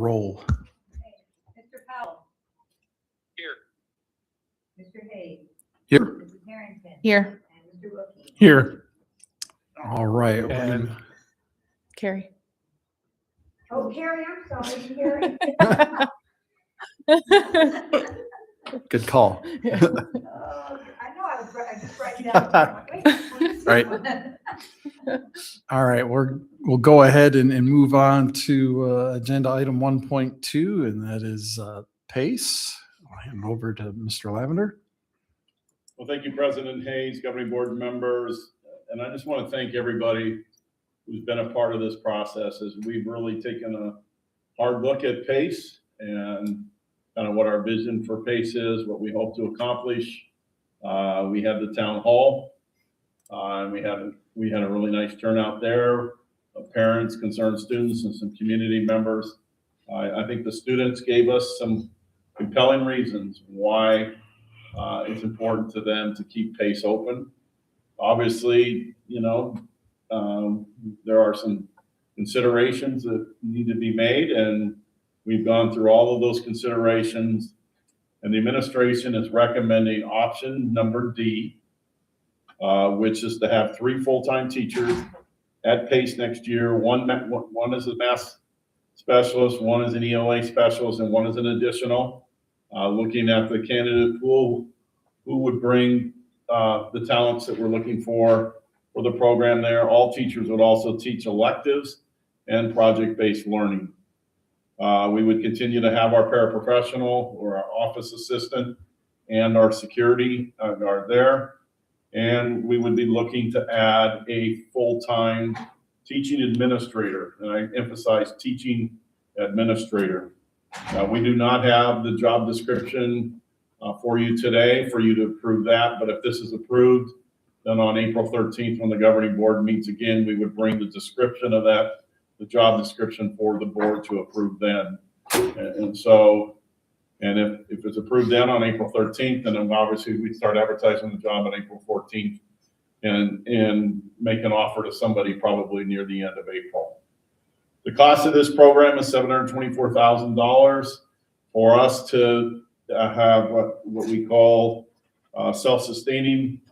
Roll. Mr. Powell. Here. Mr. Hayes. Here. Mrs. Harrington. Here. And Mr. Wilkie. Here. All right. And Carrie. Oh, Carrie, I'm sorry, Carrie. Good call. I know I just write it down. Wait, Right. All right, we'll go ahead and move on to agenda item 1.2, and that is PACE. I'll hand it over to Mr. Lavender. Well, thank you, President Hayes, governing board members, and I just want to thank everybody who's been a part of this process as we've really taken a hard look at PACE and kind of what our vision for PACE is, what we hope to accomplish. We had the town hall, and we had a really nice turnout there of parents, concerned students, and some community members. I think the students gave us some compelling reasons why it's important to them to keep PACE open. Obviously, there are some considerations that need to be made, and we've gone through all of those considerations, and the administration is recommending option number D, which is to have 3 full-time teachers at PACE next year. One is a math specialist, one is an ELA specialist, and one is an additional. Looking at the candidate pool, who would bring the talents that we're looking for the program there. All teachers would also teach electives and project-based learning. We would continue to have our paraprofessional or our office assistant and our security guard there. And we would be looking to add a full-time teaching administrator, and I emphasize teaching administrator. We do not have the job description for you today for you to approve that, but if this is approved, then on April 13th, when the governing board meets again, we would bring the description of that, the job description for the board to approve then. And if it's approved then on April 13th, then obviously we'd start advertising the job on April 14th and make an offer to somebody probably near the end of April. The cost of this program is $724,000 for us to have what we call self-sustaining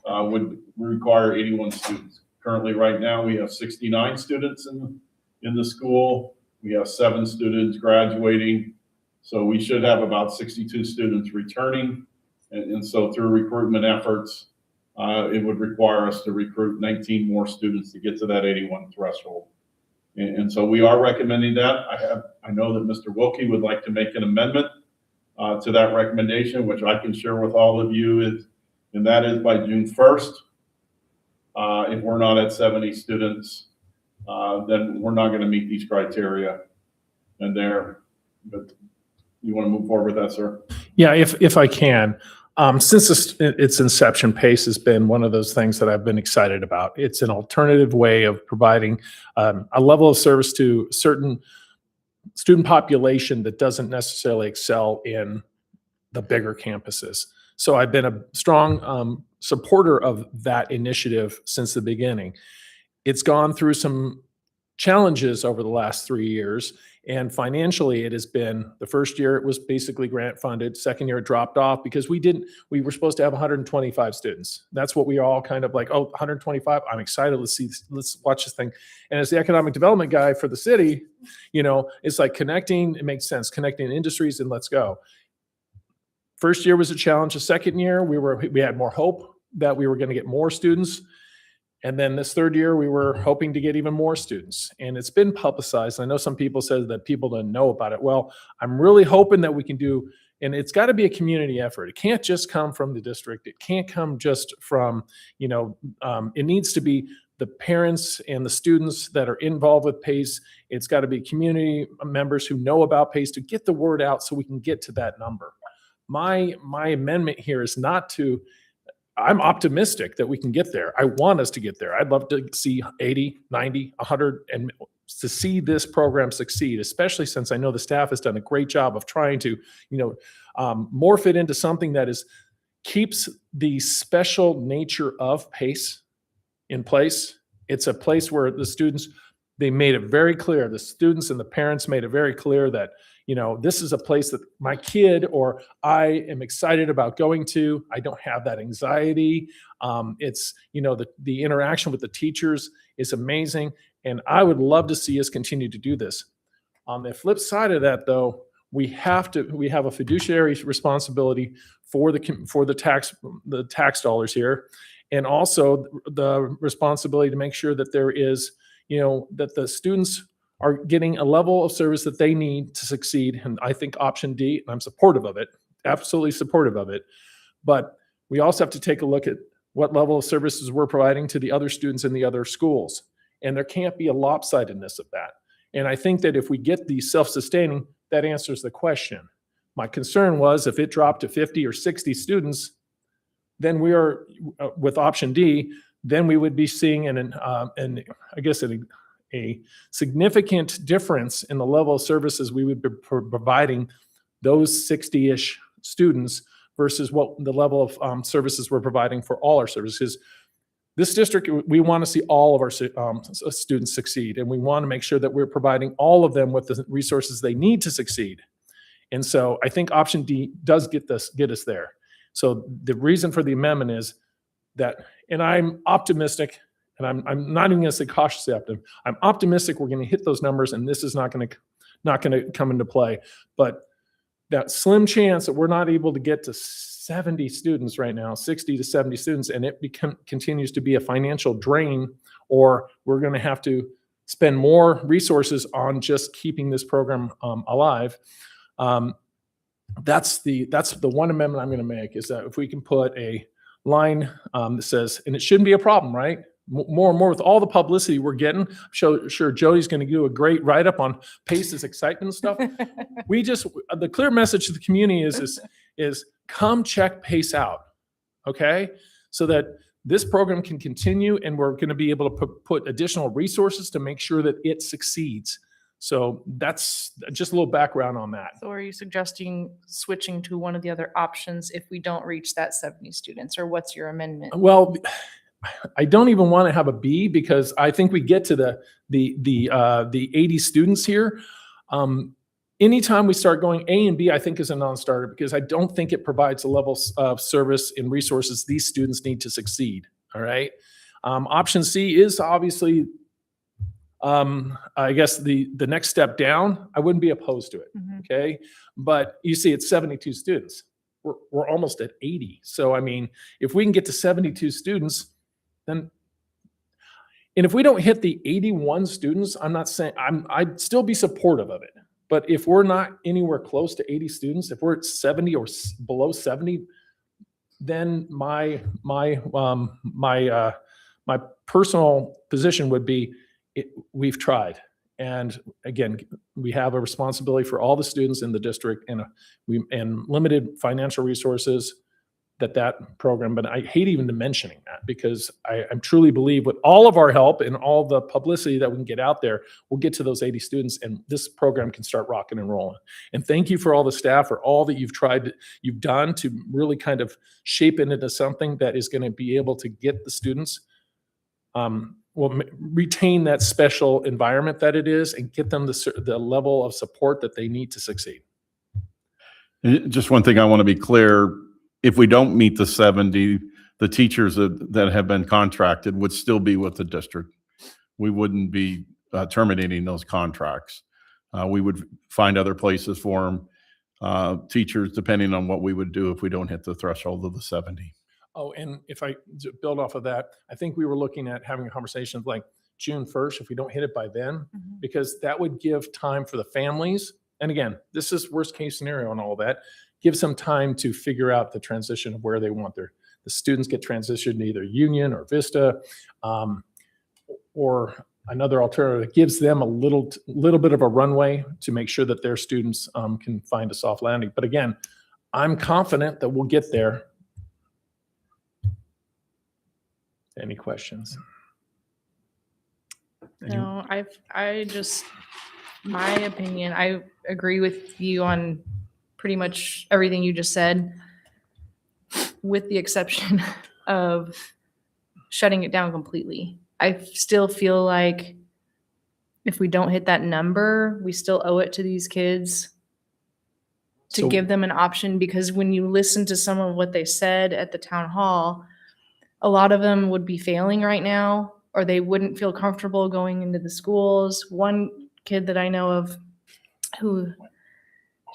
would require 81 students. Currently, right now, we have 69 students in the school. We have 7 students graduating. So we should have about 62 students returning. And so through recruitment efforts, it would require us to recruit 19 more students to get to that 81 threshold. And so we are recommending that. I know that Mr. Wilkie would like to make an amendment to that recommendation, which I can share with all of you, and that is by June 1st. If we're not at 70 students, then we're not going to meet these criteria. But you want to move forward with that, sir? yeah, if I can, since its inception, PACE has been one of those things that I've been excited about. It's an alternative way of providing a level of service to certain student population that doesn't necessarily excel in the bigger campuses. So I've been a strong supporter of that initiative since the beginning. It's gone through some challenges over the last 3 years, and financially it has been, the first year it was basically grant funded, second year it dropped off because we were supposed to have 125 students. That's what we all kind of like, oh, 125, I'm excited, let's watch this thing. And as the economic development guy for the city, it's like connecting, it makes sense, connecting industries and let's go. First year was a challenge. The second year, we had more hope that we were going to get more students. And then this third year, we were hoping to get even more students. And it's been publicized. I know some people said that people didn't know about it. Well, I'm really hoping that we can do, and it's got to be a community effort. It can't just come from the district. It can't come just from, it needs to be the parents and the students that are involved with PACE. It's got to be community members who know about PACE to get the word out so we can get to that number. My amendment here is not to, I'm optimistic that we can get there. I want us to get there. I'd love to see 80, 90, 100, and to see this program succeed, especially since I know the staff has done a great job of trying to, morph it into something that keeps the special nature of PACE in place. It's a place where the students they made it very clear, the students and the parents made it very clear that, this is a place that my kid or I am excited about going to. I don't have that anxiety. It's, the interaction with the teachers is amazing. And I would love to see us continue to do this. On the flip side of that, though, we have a fiduciary responsibility for the tax dollars here, and also the responsibility to make sure that there is, that the students are getting a level of service that they need to succeed. And I think option D, and I'm supportive of it, absolutely supportive of it. But we also have to take a look at what level of services we're providing to the other students in the other schools. And there can't be a lopsidedness of that. And I think that if we get these self-sustaining, that answers the question. My concern was if it dropped to 50 or 60 students, then we are, with option D, then we would be seeing a significant difference in the level of services we would be providing those 60-ish students versus what the level of services we're providing for all our services. This district, we want to see all of our students succeed, and we want to make sure that we're providing all of them with the resources they need to succeed. And so I think option D does get us there. So the reason for the amendment is that, and I'm optimistic, and I'm not even going to say cautiously optimistic. I'm optimistic we're going to hit those numbers, and this is not going to come into play. But that slim chance that we're not able to get to 70 students right now, 60 to 70 students, and it continues to be a financial drain, or we're going to have to spend more resources on just keeping this program alive. That's the one amendment I'm going to make, is that if we can put a line that says, and it shouldn't be a problem, right? More and more with all the publicity we're getting. I'm sure Jody's going to do a great write-up on PACE's excitement and stuff. The clear message to the community is come check PACE out, okay? So that this program can continue, and we're going to be able to put additional resources to make sure that it succeeds. So that's just a little background on that. So are you suggesting switching to one of the other options if we don't reach that 70 students, or what's your amendment? Well, I don't even want to have a B, because I think we get to the 80 students here. Anytime we start going A and B, I think is a non-starter, because I don't think it provides the level of service and resources these students need to succeed. All right. Option C is obviously, I guess the next step down. I wouldn't be opposed to it. Mhm. Okay. But you see, it's 72 students. We're almost at 80. So, I mean, if we can get to 72 students, then, and if we don't hit the 81 students, I'm not saying, I'd still be supportive of it. But if we're not anywhere close to 80 students, if we're at 70 or below 70, then my personal position would be, we've tried. And again, we have a responsibility for all the students in the district, and limited financial resources that program. But I hate even mentioning that, because I truly believe with all of our help and all the publicity that we can get out there, we'll get to those 80 students, and this program can start rocking and rolling. And thank you for all the staff for all that you've done to really kind of shape it into something that is going to be able to get the students, retain that special environment that it is, and get them the level of support that they need to succeed. Just one thing I want to be clear, if we don't meet the 70, the teachers that have been contracted would still be with the district. We wouldn't be terminating those contracts. We would find other places for them, teachers, depending on what we would do if we don't hit the threshold of the 70. Oh, and if I build off of that, I think we were looking at having a conversation of like June 1st, if we don't hit it by then, Mhm. because that would give time for the families. And again, this is worst case scenario and all that. Give some time to figure out the transition of where they want the students get transitioned to either Union or Vista, or another alternative. It gives them a little bit of a runway to make sure that their students can find a soft landing. But again, I'm confident that we'll get there. Any questions? No, my opinion, I agree with you on pretty much everything you just said, with the exception of shutting it down completely. I still feel like if we don't hit that number, we still owe it to these kids to So- give them an option, because when you listen to some of what they said at the town hall, a lot of them would be failing right now, or they wouldn't feel comfortable going into the schools. One kid that I know of, who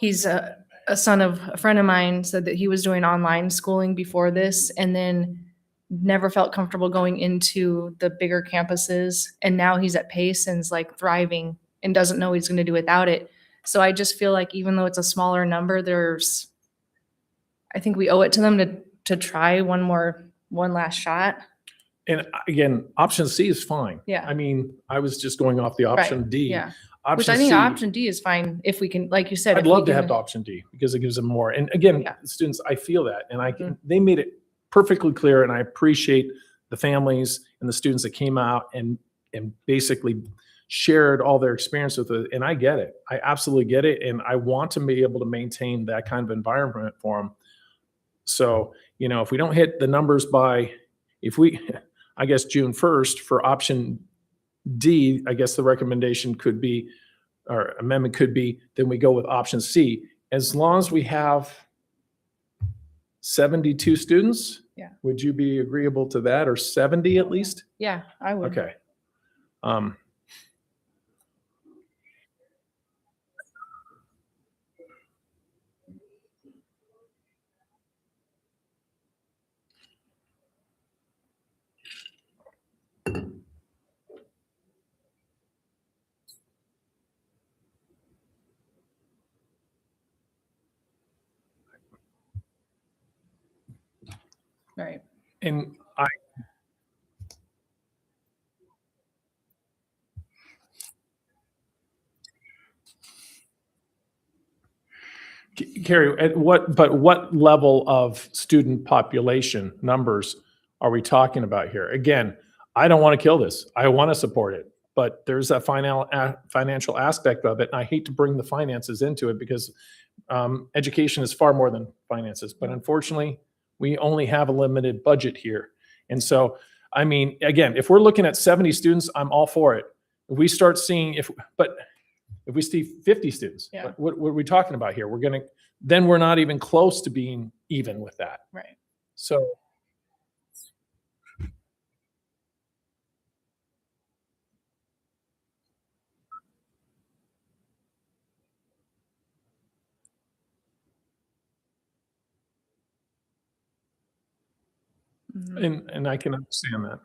he's a son of a friend of mine, said that he was doing online schooling before this and then never felt comfortable going into the bigger campuses. And now he's at Pace and is like thriving and doesn't know what he's going to do without it. So I just feel like even though it's a smaller number, I think we owe it to them to try one last shot. And again, option C is fine. Yeah. I mean, I was just going off the option Right, D. Yeah. Which Option I think C, option D is fine if we can, like you said. I'd if we love to can- have the option D because it gives them more. And again, Yeah. students, I feel that, and Mhm. they made it perfectly clear, and I appreciate the families and the students that came out and basically shared all their experience with it. And I get it. I absolutely get it. And I want to be able to maintain that kind of environment for them. So, if we don't hit the numbers by, I guess June 1st for option D, I guess the recommendation could be, or amendment could be, then we go with option C. As long as we have 72 students? Yeah. Would you be agreeable to that, or 70 at least? Yeah, I would. Okay. Right. And Carrie, what level of student population numbers are we talking about here? Again, I don't want to kill this. I want to support it, but there's that financial aspect of it. And I hate to bring the finances into it because education is far more than finances. But unfortunately, we only have a limited budget here. And so, I mean, again, if we're looking at 70 students, I'm all for it. If we start seeing, if we see 50 students, Yeah. what are we talking about here? Then we're not even close to being even with that. Right. So, Mhm. and I can understand that.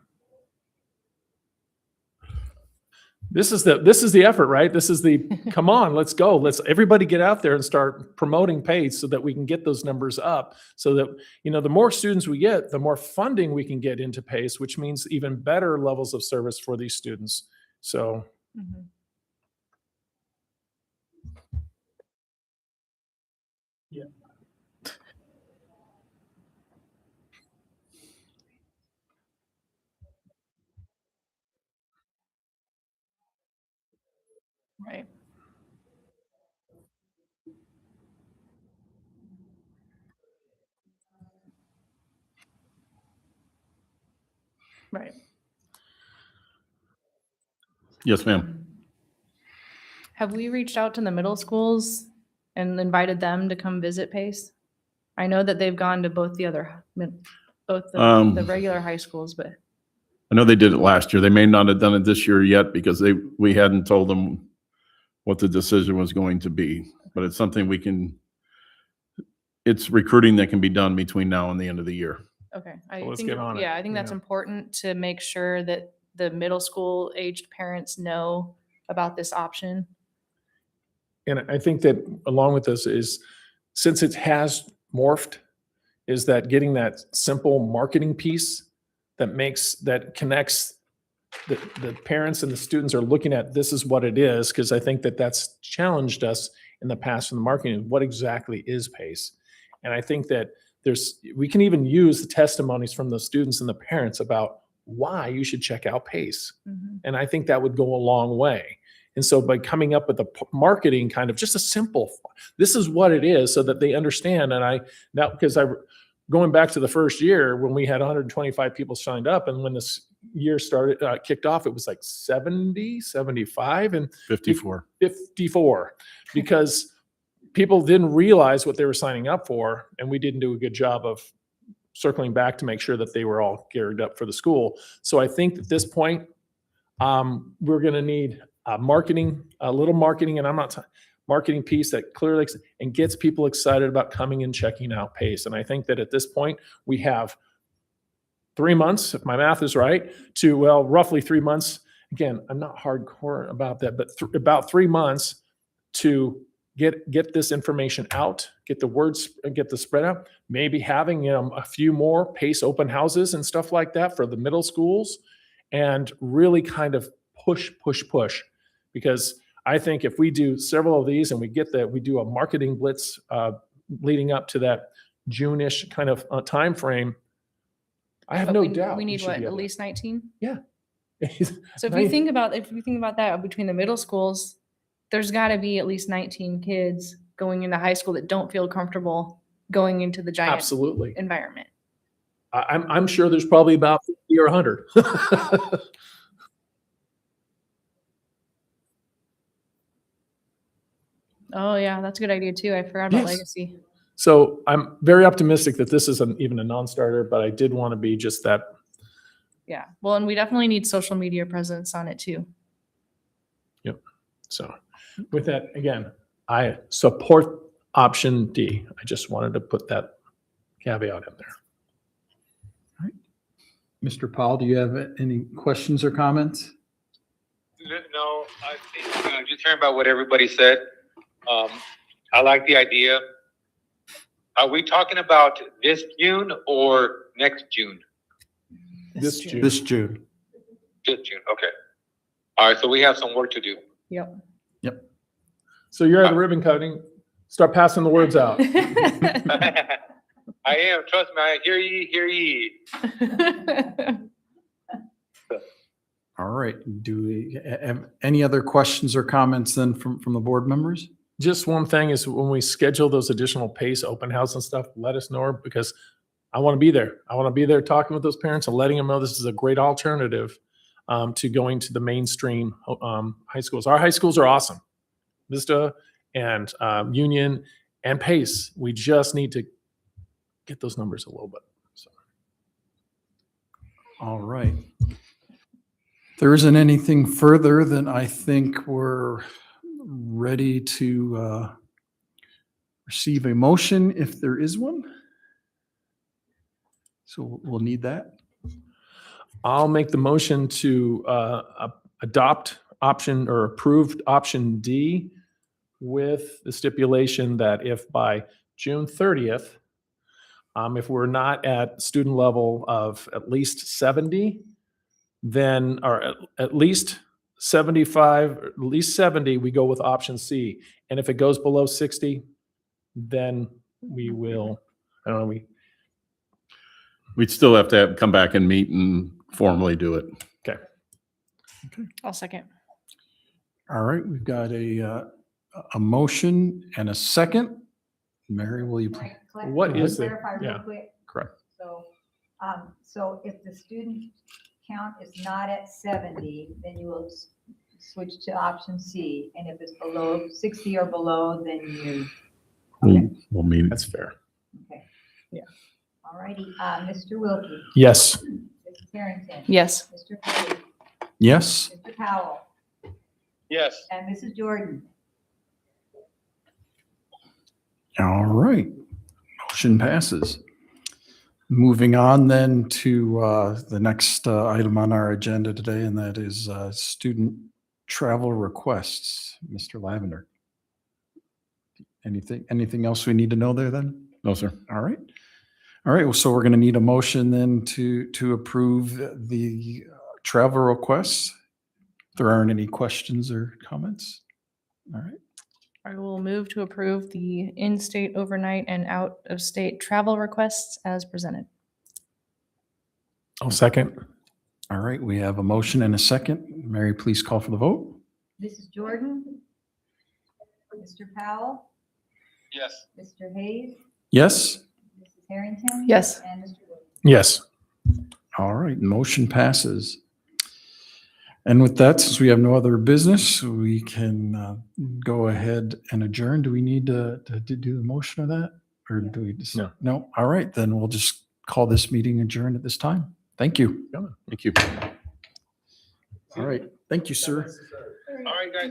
This is the effort, right? This is the, come on, let's go. Let's everybody get out there and start promoting PACE so that we can get those numbers up so that, the more students we get, the more funding we can get into PACE, which means even better levels of service for these students. So, Mhm. Yeah. Right. Right. Yes, ma'am. Have we reached out to the middle schools and invited them to come visit Pace? I know that they've gone to both the regular high schools, but I know they did it last year. They may not have done it this year yet because we hadn't told them what the decision was going to be. But it's something it's recruiting that can be done between now and the end of the year. okay. So let's think, get on it. yeah, I think that's Yeah. important to make sure that the middle school aged parents know about this option. and I think that along with this is, since it has morphed, is that getting that simple marketing piece that connects the parents and the students are looking at, this is what it is, because I think that's challenged us in the past in the marketing. What exactly is PACE? And I think that we can even use the testimonies from the students and the parents about why you should check out PACE. Mhm. And I think that would go a long way. And so by coming up with the marketing kind of just a simple, this is what it is so that they understand. And going back to the first year when we had 125 people signed up, and when this, year started, kicked off, it was like 70, 75, and 54. 54 because people didn't realize what they were signing up for, and we didn't do a good job of circling back to make sure that they were all geared up for the school. So I think at this point, we're going to need a little marketing, and marketing piece that clearly and gets people excited about coming and checking out PACE. And I think that at this point, we have 3 months, if my math is right, to, well, roughly 3 months. Again, I'm not hardcore about that, but about 3 months to get this information out, get the spread out, maybe having a few more PACE open houses and stuff like that for the middle schools, and really kind of push, because I think if we do several of these and we do a marketing blitz leading up to that June-ish kind of time frame, I have But no doubt we need should what, be at able least 19? to- So if you think about that between the middle schools, there's got to be at least 19 kids going into high school that don't feel comfortable going into the giant Absolutely. environment. I'm sure there's probably about 50 or 100. Oh yeah, that's a good idea too. I forgot about Yes. Legacy. So I'm very optimistic that this is even a non-starter, but I did want to be just that. Yeah. Well, and we definitely need social media presence on it too. So with that, again, I support option D. I just wanted to put that caveat in there. Mr. Powell, do you have any questions or comments? No, I think just hearing about what everybody said, I like the idea. Are we talking about this June or next June? This June. This June. This June, okay. All right, so we have some work to do. Yep. So you're at the ribbon cutting. Start passing the words out. I am, trust me, I hear ye. All right. Do we have any other questions or comments then from the board members? Just one thing is when we schedule those additional PACE open house and stuff, let us know, because I want to be there. I want to be there talking with those parents and letting them know this is a great alternative to going to the mainstream high schools. Our high schools are awesome. Vista and Union and PACE. We just need to get those numbers a little bit. So. All right. If there isn't anything further, then I think we're ready to receive a motion if there is one. So we'll need that. I'll make the motion to adopt option or approved option D with the stipulation that if by June 30th, if we're not at student level of at least 70, then, or at least 75, or at least 70, we go with option C. And if it goes below 60, then we will, I don't know, We'd still have to come back and meet and formally do it. I'll second. All right. We've got a motion and a second. Mary, will you please? What is it? Clarify real Yeah. quick. Correct. So if the student count is not at 70, then you will switch to option C. And if it's below 60 or below, then you, We'll meet. That's fair. okay. Yeah. All righty, Mr. Wilkie, Yes. Mrs. Harrington. Yes. Mr. Hayes, Yes. Mr. Powell, Yes. and Mrs. Jordan. All right. Motion passes. Moving on then to the next item on our agenda today, and that is student travel requests. Mr. Lavender. Anything else we need to know there then? No, sir. All right. All right. Well, so we're going to need a motion then to approve the travel requests. If there aren't any questions or comments. All right. I will move to approve the in-state overnight and out-of-state travel requests as presented. I'll second. All right. We have a motion and a second. Mary, please call for the vote. Mrs. Jordan, Mr. Powell, Yes. Mr. Hayes, Yes. Mrs. Harrington. Yes. And Mr. Wilkie. Yes. All right, motion passes. And with that, since we have no other business, we can go ahead and adjourn. Do we need to do the motion of that? Or do we just? No. No? All right, then we'll just call this meeting adjourned at this time. Thank you. Thank you. All right, thank you, sir. All right, guys.